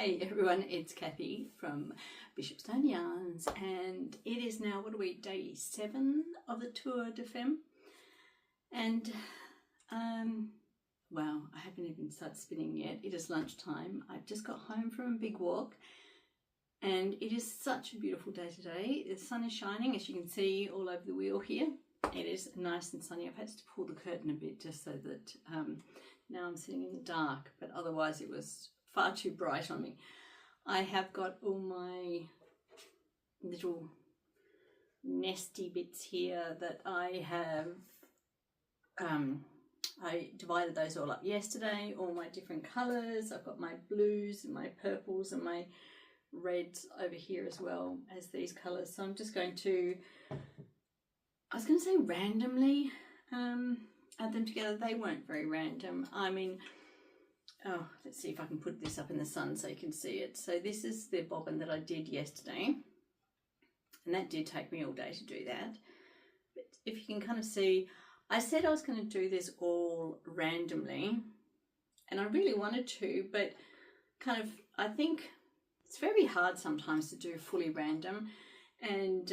Hi everyone, it's Kathy from Bishopstone Yarns, and it is now, what are we, day 7 of the Tour de Femme, and wow, I haven't even started spinning yet. It is lunchtime. I've just got home from a big walk, and it is such a beautiful day today. The sun is shining, as you can see all over the wheel here. It is nice and sunny. I've had to pull the curtain a bit just so that now I'm sitting in the dark, but otherwise it was far too bright on me. I have got all my little nesty bits here that I have, I divided those all up yesterday, all my different colours. I've got my blues and my purples and my reds over here as well as these colours. So I'm just going to, I was going to say randomly add them together. They weren't very random. I mean, oh, let's see if I can put this up in the sun so you can see it. So this is the bobbin that I did yesterday, and that did take me all day to do that. But if you can kind of see, I said I was going to do this all randomly, and I really wanted to, but kind of, I think it's very hard sometimes to do fully random, and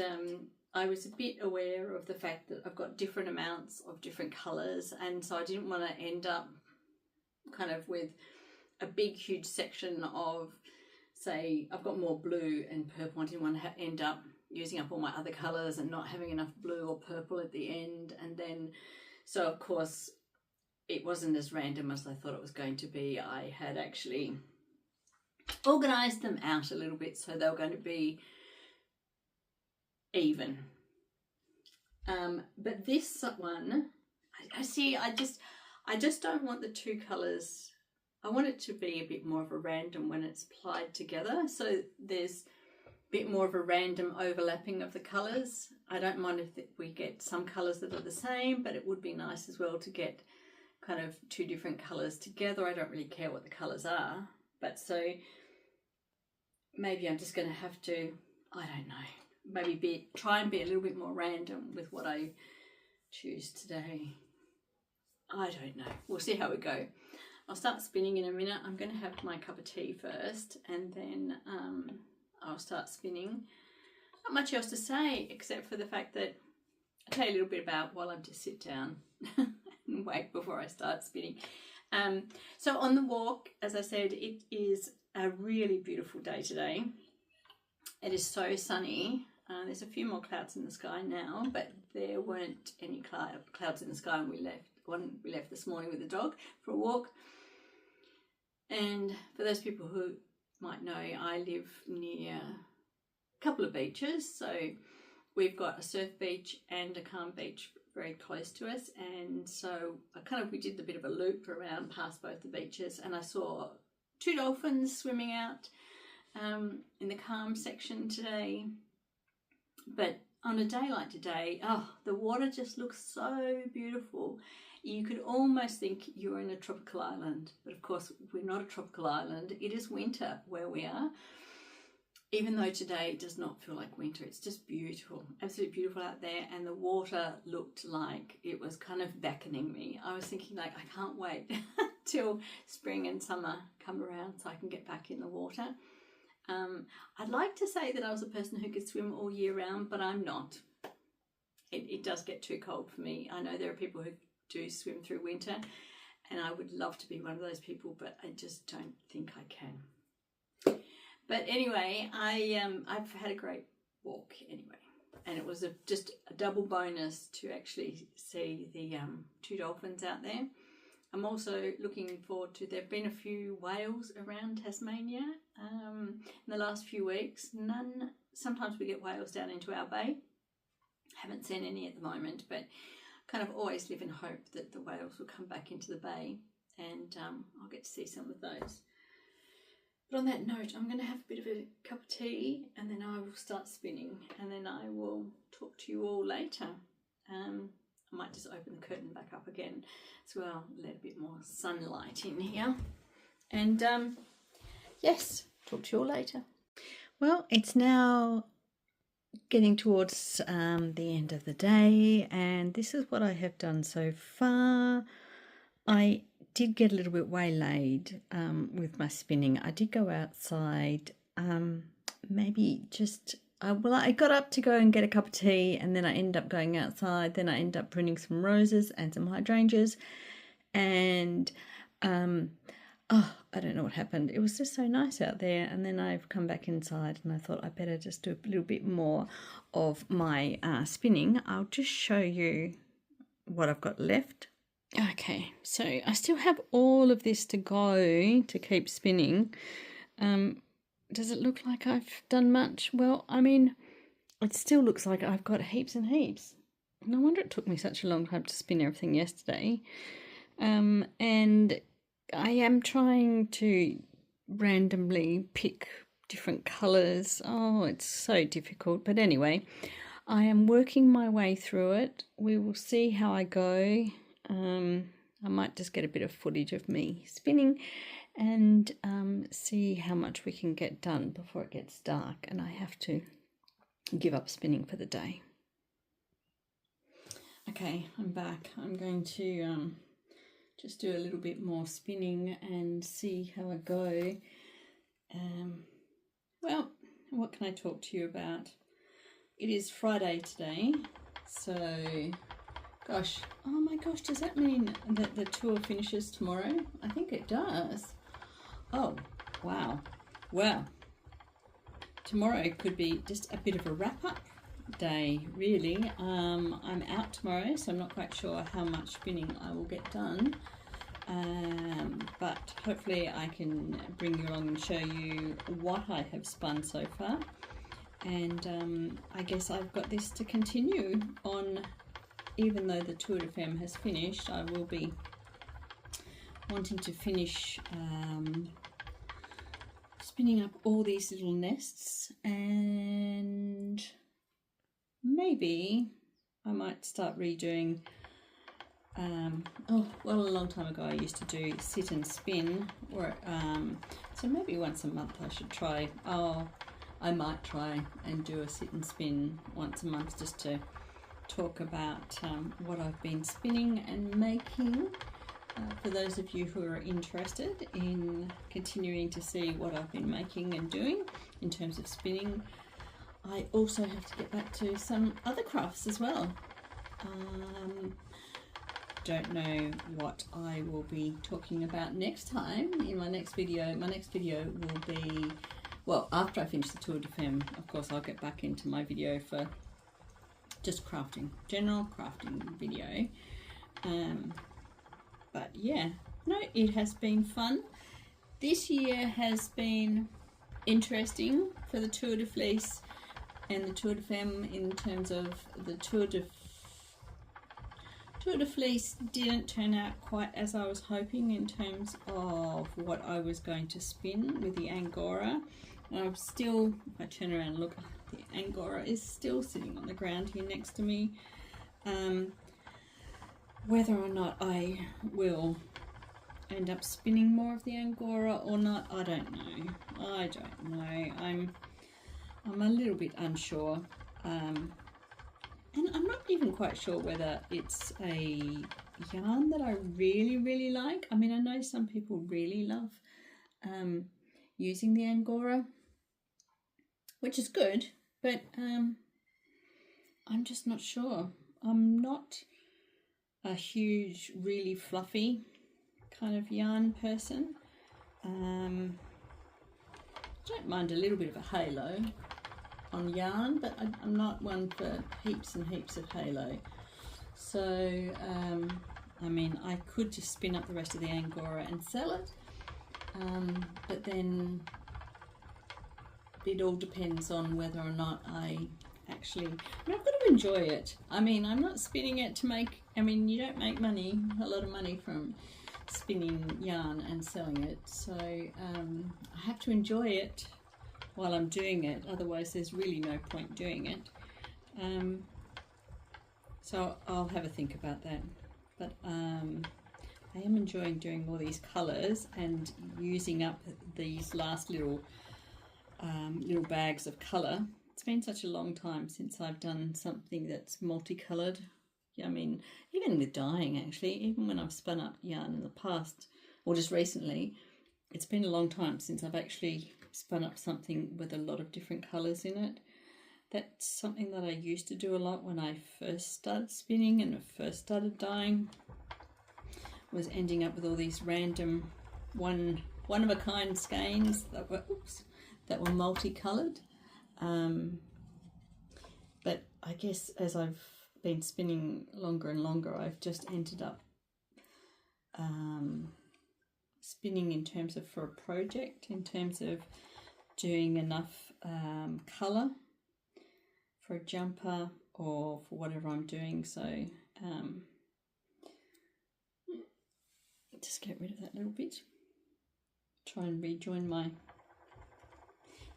I was a bit aware of the fact that I've got different amounts of different colours, and so I didn't want to end up kind of with a big huge section of, say, I've got more blue and purple. I didn't want to end up using up all my other colours and not having enough blue or purple at the end. And then, so of course it wasn't as random as I thought it was going to be. I had actually organised them out a little bit so they were going to be even. But this one, I see, I just don't want the two colours. I want it to be a bit more of a random when it's plied together. So there's a bit more of a random overlapping of the colours. I don't mind if we get some colours that are the same, but it would be nice as well to get kind of two different colours together. I don't really care what the colours are. But so maybe I'm just going to have to, I don't know, maybe try and be a little bit more random with what I choose today. I don't know. We'll see how we go. I'll start spinning in a minute. I'm going to have my cup of tea first, and then I'll start spinning. Not much else to say except for the fact that I'll tell you a little bit about while I just sit down and wait before I start spinning. So on the walk, as I said, it is a really beautiful day today. It is so sunny. There's a few more clouds in the sky now, but there weren't any clouds in the sky when we left this morning with the dog for a walk. And for those people who might know, I live near a couple of beaches. So we've got a surf beach and a calm beach very close to us. And so we did a bit of a loop around past both the beaches, and I saw 2 dolphins swimming out in the calm section today. But on a day like today, oh, the water just looks so beautiful. You could almost think you're in a tropical island, but of course we're not a tropical island. It is winter where we are, even though today does not feel like winter. It's just beautiful, absolutely beautiful out there, and the water looked like it was kind of beckoning me. I was thinking, like, I can't wait till spring and summer come around so I can get back in the water. I'd like to say that I was a person who could swim all year round, but I'm not. It does get too cold for me. I know there are people who do swim through winter, and I would love to be one of those people, but I just don't think I can. But anyway, I've had a great walk anyway, and it was just a double bonus to actually see the 2 dolphins out there. I'm also looking forward to, there have been a few whales around Tasmania in the last few weeks. None, sometimes we get whales down into our bay. Haven't seen any at the moment, but kind of always live in hope that the whales will come back into the bay, and I'll get to see some of those. But on that note, I'm going to have a bit of a cup of tea, and then I will start spinning, and then I will talk to you all later. I might just open the curtain back up again as well, let a bit more sunlight in here. And yes, talk to you all later. Well, it's now getting towards the end of the day, and this is what I have done so far. I did get a little bit waylaid with my spinning. I did go outside, maybe just, well, I got up to go and get a cup of tea, and then I ended up going outside. Then I ended up pruning some roses and some hydrangeas, and I don't know what happened. It was just so nice out there, and then I've come back inside, and I thought I better just do a little bit more of my spinning. I'll just show you what I've got left. Okay, so I still have all of this to go to keep spinning. Does it look like I've done much? Well, I mean, it still looks like I've got heaps and heaps. No wonder it took me such a long time to spin everything yesterday. And I am trying to randomly pick different colours. Oh, it's so difficult. But anyway, I am working my way through it. We will see how I go. I might just get a bit of footage of me spinning and see how much we can get done before it gets dark and I have to give up spinning for the day. Okay, I'm back. I'm going to just do a little bit more spinning and see how I go. Well, what can I talk to you about? It is Friday today, so gosh, oh my gosh, does that mean that the tour finishes tomorrow? I think it does. Oh, wow. Well, tomorrow could be just a bit of a wrap-up day, really. I'm out tomorrow, so I'm not quite sure how much spinning I will get done. But hopefully I can bring you along and show you what I have spun so far. And I guess I've got this to continue on. Even though the Tour de Femme has finished, I will be wanting to finish spinning up all these little nests, and maybe I might start redoing, oh, well, a long time ago I used to do sit and spin, or so maybe once a month I should try, I might try and do a sit and spin once a month just to talk about what I've been spinning and making. For those of you who are interested in continuing to see what I've been making and doing in terms of spinning, I also have to get back to some other crafts as well. Don't know what I will be talking about next time in my next video. My next video will be, well, after I finish the Tour de Femme. Of course, I'll get back into my video for just crafting, general crafting video. But yeah, no, it has been fun. This year has been interesting for the Tour de Fleece and the Tour de Femme in terms of the Tour de Fleece didn't turn out quite as I was hoping in terms of what I was going to spin with the Angora. I'm still, if I turn around and look, the Angora is still sitting on the ground here next to me. Whether or not I will end up spinning more of the Angora or not, I don't know. I'm a little bit unsure. And I'm not even quite sure whether it's a yarn that I really like. I mean, I know some people really love using the Angora, which is good, but I'm just not sure. I'm not a huge, really fluffy kind of yarn person. I don't mind a little bit of a halo on yarn, but I'm not one for heaps and heaps of halo. So, I mean, I could just spin up the rest of the Angora and sell it, but then it all depends on whether or not I actually, I mean, I've got to enjoy it. I mean, I'm not spinning it to make, I mean, you don't make money, a lot of money from spinning yarn and selling it. So I have to enjoy it while I'm doing it. Otherwise, there's really no point doing it. So I'll have a think about that. But I am enjoying doing all these colours and using up these last little bags of colour. It's been such a long time since I've done something that's multicoloured I mean, even with dyeing, actually, even when I've spun up yarn in the past, or just recently, it's been a long time since I've actually spun up something with a lot of different colours in it. That's something that I used to do a lot when I first started spinning and first started dyeing, was ending up with all these random one-of-a-kind skeins that were multicoloured. But I guess as I've been spinning longer and longer, I've just ended up spinning in terms of for a project, in terms of doing enough colour for a jumper or for whatever I'm doing. So just get rid of that little bit. Try and rejoin my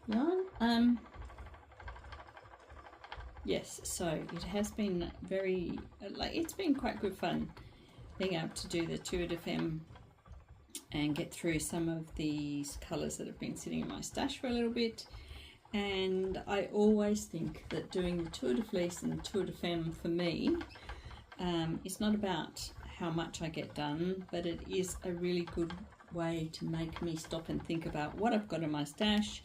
yarn. Yes, so it has been very, it's been quite good fun being able to do the Tour de Femme and get through some of these colours that have been sitting in my stash for a little bit. And I always think that doing the Tour de Fleece and the Tour de Femme for me, it's not about how much I get done, but it is a really good way to make me stop and think about what I've got in my stash,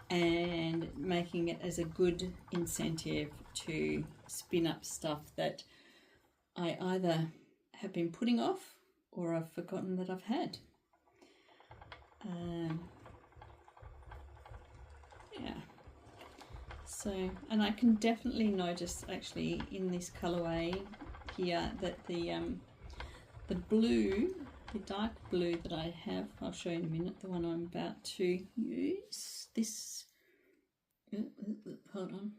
and making it as a good incentive to spin up stuff that I either have been putting off or I've forgotten that I've had. Yeah, so, and I can definitely notice actually in this colorway here that the blue, the dark blue that I have, I'll show you in a minute, the one I'm about to use, this, hold on,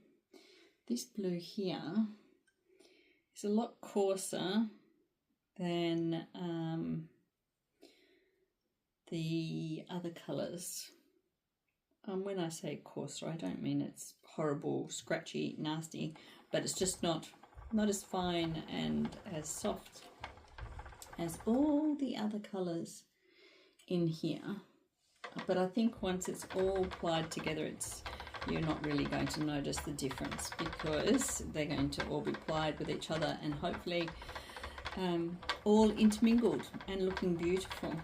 this blue here is a lot coarser than the other colours. When I say coarser, I don't mean it's horrible, scratchy, nasty, but it's just not as fine and as soft as all the other colours in here. But I think once it's all applied together, you're not really going to notice the difference, because they're going to all be applied with each other and hopefully all intermingled and looking beautiful.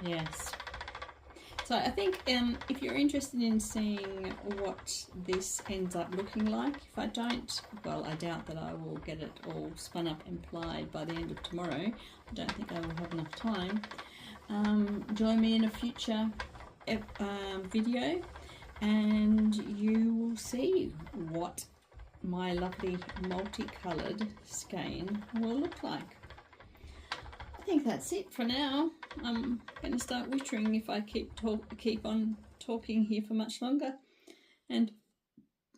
Yes. So I think if you're interested in seeing what this ends up looking like, if I don't, well, I doubt that I will get it all spun up and plied by the end of tomorrow. I don't think I will have enough time. Join me in a future video and you will see what my lovely multicoloured skein will look like. I think that's it for now. I'm going to start wittering if I keep on talking here for much longer. And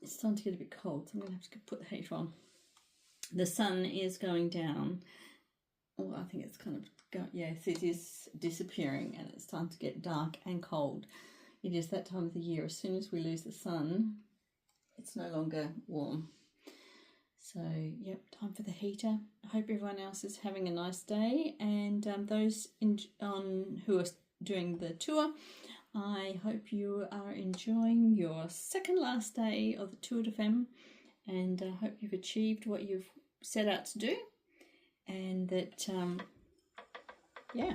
it's starting to get a bit cold, so I'm going to have to put the heater on. The sun is going down. Oh, I think it's kind of, yes, it is disappearing and it's time to get dark and cold. It is that time of the year. As soon as we lose the sun, it's no longer warm. So, yep, time for the heater. I hope everyone else is having a nice day, and those who are doing the tour, I hope you are enjoying your second last day of the Tour de Femme, and I hope you've achieved what you've set out to do, and that, yeah,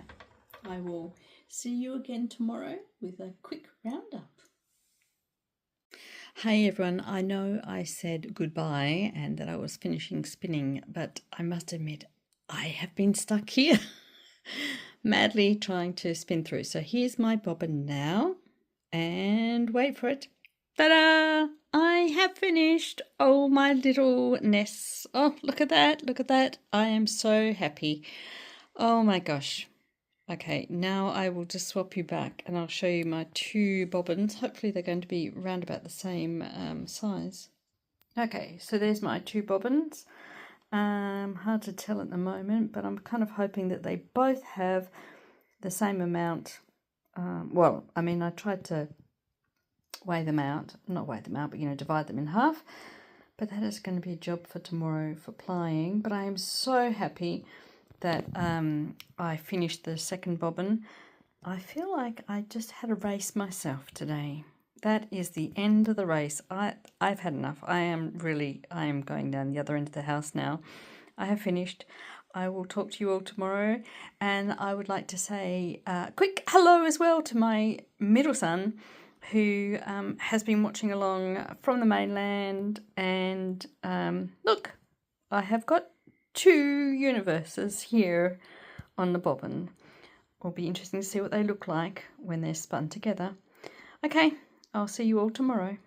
I will see you again tomorrow with a quick roundup. Hey everyone, I know I said goodbye and that I was finishing spinning, but I must admit I have been stuck here madly trying to spin through. So here's my bobbin now, and wait for it. Ta-da! I have finished. Oh, my little nests. Oh, look at that, look at that. I am so happy. Oh my gosh. Okay, now I will just swap you back and I'll show you my two bobbins. Hopefully they're going to be round about the same size. Okay, so there's my two bobbins. Hard to tell at the moment, but I'm kind of hoping that they both have the same amount. Well, I mean, I tried to weigh them out, not weigh them out, but, you know, divide them in half. But that is going to be a job for tomorrow for plying. But I am so happy that I finished the second bobbin. I feel like I just had a race myself today. that is the end of the race. I've had enough. I am going down the other end of the house now. I have finished. I will talk to you all tomorrow, and I would like to say a quick hello as well to my middle son, who has been watching along from the mainland. And look, I have got 2 universes here on the bobbin. It'll be interesting to see what they look like when they're spun together. Okay, I'll see you all tomorrow.